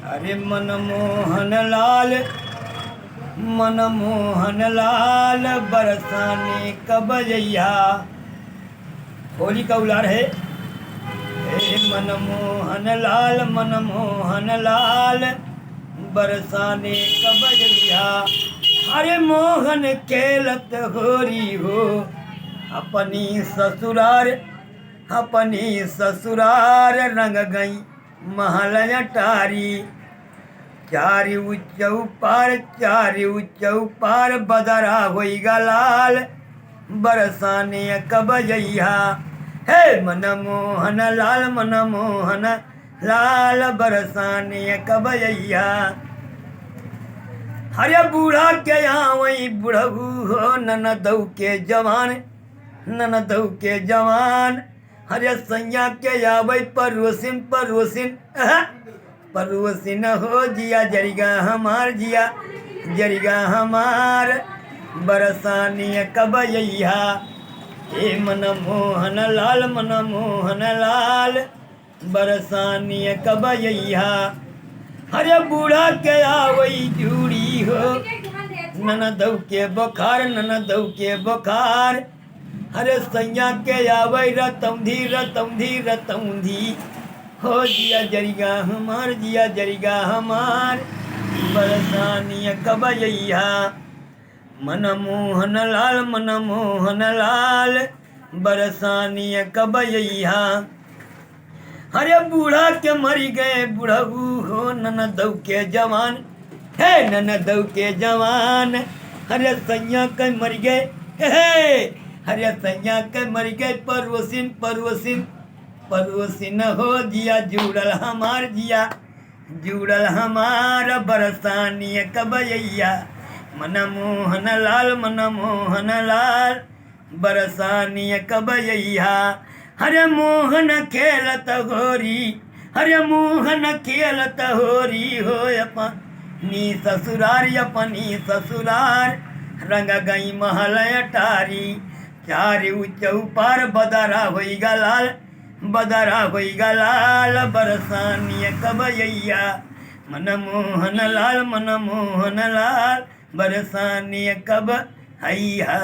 अरे मनमोहन लाल बरसाने कब जइया। होली का उलार है। हे मनमोहन लाल बरसाने कब जइया। अरे मोहन खेलत होरी हो अपनी ससुरार रंग गई महल अटारी। चारि उच्चौ पार बदरा होइगा लाल बरसाने कब जइहा। हे मनमोहन लाल बरसाने कब जइहा। हरे बूढ़ा के आवई बुढ़ऊ हो ननदऊ के जवान हरे सैया के आवई परोसिन हो जिया जरिगा हमार बरसाने कब जइहा। हे मनमोहन लाल बरसाने कब जइहा। हरे बूढ़ा के आवई जूड़ी हो ननदऊ के बुखार हरे सैया के आवई रतौंधी हो जिया जरिगा हमार बरसाने कब जइहा। मनमोहन लाल बरसाने कब जइहा। हरे बूढ़ा के मरी गए बुढ़ऊ हो ननदऊ के जवान हरे सैया के मर गए हरे सैया के मर गए परोसिन हो जिया जुड़ल हमार बरसाने कब जइया। मनमोहन लाल बरसाने कब जइहा। हरे मोहन खेलत होरी हो अपनी ससुरार रंग गई महल अटारी। चारि उच्चौ पार बदरा होइगा लाल बरसाने कब जइया। मनमोहन लाल बरसाने कब जइहा।